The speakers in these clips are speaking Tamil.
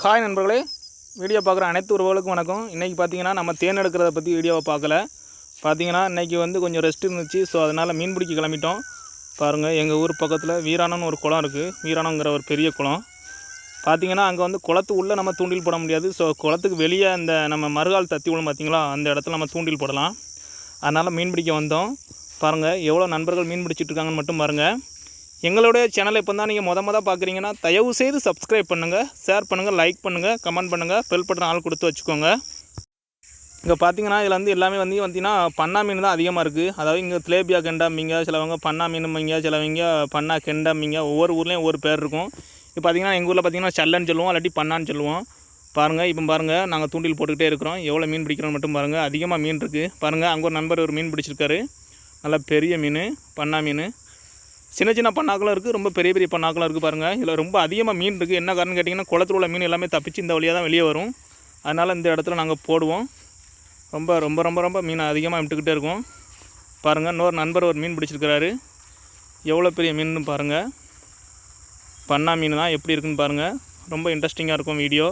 ஹாய் நண்பர்களே, வீடியோ பார்க்குற அனைத்து உறவுகளுக்கும் வணக்கம். இன்றைக்கி பார்த்தீங்கன்னா நம்ம தேன் எடுக்கிறத பற்றி வீடியோவை பார்க்கல. பார்த்தீங்கன்னா இன்றைக்கி கொஞ்சம் ரெஸ்ட் இருந்துச்சு. ஸோ அதனால் மீன் பிடிக்க கிளம்பிட்டோம். பாருங்கள், எங்கள் ஊர் பக்கத்தில் வீராணம்னு ஒரு குளம் இருக்குது. வீராணங்கிற ஒரு பெரிய குளம். பார்த்தீங்கன்னா அங்கே குளத்து உள்ளே நம்ம தூண்டில் போட முடியாது. ஸோ குளத்துக்கு வெளியே அந்த நம்ம மறுகால் தத்தி விழும் பார்த்தீங்களா, அந்த இடத்துல நம்ம தூண்டில் போடலாம். அதனால் மீன் பிடிக்க வந்தோம். பாருங்கள் எவ்வளோ நண்பர்கள் மீன் பிடிச்சிட்ருக்காங்கன்னு மட்டும் பாருங்கள். எங்களுடைய சேனலை இப்போ தான் நீங்கள் மொதல் பார்க்குறீங்கன்னா தயவு செய்து சப்ஸ்கிரைப் பண்ணுங்கள், ஷேர் பண்ணுங்கள், லைக் பண்ணுங்கள், கமெண்ட் பண்ணுங்கள், பெல் பட்டன் ஆள் கொடுத்து வச்சுக்கோங்க. இங்கே பார்த்தீங்கன்னா இதில் எல்லாமே பார்த்தீங்கன்னா பண்ணா மீன் தான் அதிகமாக இருக்குது. அதாவது இங்கே திலேபியா கெண்டாம்பிங்க, சிலவங்க பண்ணா மீனும்பிங்க, சிலவங்க பண்ணா கெண்டாம்பிங்க. ஒவ்வொரு ஊர்லேயும் ஒவ்வொரு பேர் இருக்கும். இப்போ பார்த்தீங்கன்னா எங்கள் ஊரில் பார்த்தீங்கன்னா சல்லன்னு சொல்லுவோம், இல்லாட்டி பண்ணான்னு சொல்லுவோம். பாருங்கள், இப்போ பாருங்கள் நாங்கள் தூண்டில் போட்டுக்கிட்டே இருக்கிறோம். எவ்வளோ மீன் பிடிக்கிறோன்னு மட்டும் பாருங்கள். அதிகமாக மீன் இருக்குது பாருங்கள். அங்கே ஒரு நண்பர் ஒரு மீன் பிடிச்சிருக்காரு. நல்லா பெரிய மீன், பண்ணா மீன். சின்ன சின்ன பண்ணாக்களும் இருக்குது, ரொம்ப பெரிய பெரிய பண்ணாக்களும் இருக்குது பாருங்கள். இதில் ரொம்ப அதிகமாக மீன் இருக்குது. என்ன காரணம் கேட்டிங்கன்னா, குளத்தில் உள்ள மீன் எல்லாமே தப்பிச்சு இந்த வழியாக தான் வெளியே வரும். அதனால் இந்த இடத்துல நாங்கள் போடுவோம். ரொம்ப ரொம்ப ரொம்ப ரொம்ப மீன் அதிகமாக விட்டுக்கிட்டே இருக்கும். பாருங்கள், இன்னொரு நண்பர் ஒரு மீன் பிடிச்சிருக்கிறாரு. எவ்வளோ பெரிய மீன் பாருங்கள். பண்ணா மீன் தான், எப்படி இருக்குன்னு பாருங்கள். ரொம்ப இன்ட்ரெஸ்டிங்காக இருக்கும் வீடியோ.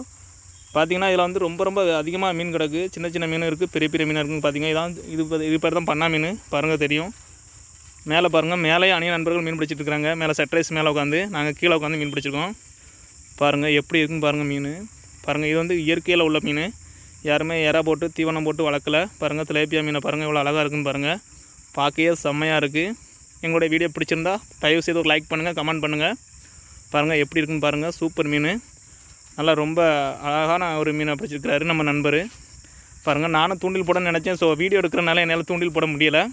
பார்த்திங்கன்னா இதில் ரொம்ப ரொம்ப அதிகமாக மீன் கிடக்கு. சின்ன சின்ன மீன் இருக்குது, பெரிய பெரிய மீன் இருக்குன்னு பார்த்தீங்கன்னா இது பேர் தான் பண்ணா மீன். பாருங்கள் தெரியும். மேலே பாருங்கள், மேலேயே அணிய நண்பர்கள் மீன் பிடிச்சிட்டு இருக்கிறாங்க. மேலே செட்ரைஸ் மேலே உட்காந்து, நாங்கள் கீழே உட்காந்து மீன் பிடிச்சிருக்கோம். பாருங்கள் எப்படி இருக்குன்னு பாருங்கள் மீன். பாருங்கள், இது இயற்கையில் உள்ள மீன். யாருமே எறா போட்டு தீவனம் போட்டு வளர்க்கல. பாருங்கள் திலேபியா மீனை பாருங்கள் எவ்வளோ அழகாக இருக்குன்னு பாருங்கள். பார்க்கவே செம்மையாக இருக்குது. எங்களுடைய வீடியோ பிடிச்சிருந்தா தயவு செய்து ஒரு லைக் பண்ணுங்கள், கமெண்ட் பண்ணுங்கள். பாருங்கள் எப்படி இருக்குன்னு பாருங்கள். சூப்பர் மீன். நல்லா ரொம்ப அழகான ஒரு மீனை பிடிச்சிருக்கிறாரு நம்ம நண்பர். பாருங்கள், நானும் தூண்டில் போடணும்னு நினச்சேன். ஸோ வீடியோ எடுக்கிறனால என்னால் தூண்டில் போட முடியலை.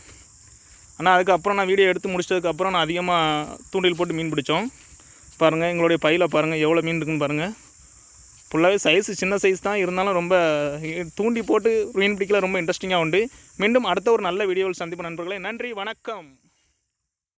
ஆனால் அதுக்கப்புறம் நான் வீடியோ எடுத்து முடிச்சதுக்கப்புறம் நான் அதிகமாக தூண்டில் போட்டு மீன் பிடிச்சோம். பாருங்கள், எங்களுடைய பையில் பாருங்கள் எவ்வளோ மீன் இருக்குன்னு பாருங்கள். ஃபுல்லாகவே சைஸு சின்ன சைஸ் தான், இருந்தாலும் ரொம்ப தூண்டி போட்டு மீன் பிடிக்கல ரொம்ப இன்ட்ரெஸ்டிங்காக உண்டு. மீண்டும் அடுத்த ஒரு நல்ல வீடியோவில் சந்திப்பு நண்பர்களே. நன்றி, வணக்கம்.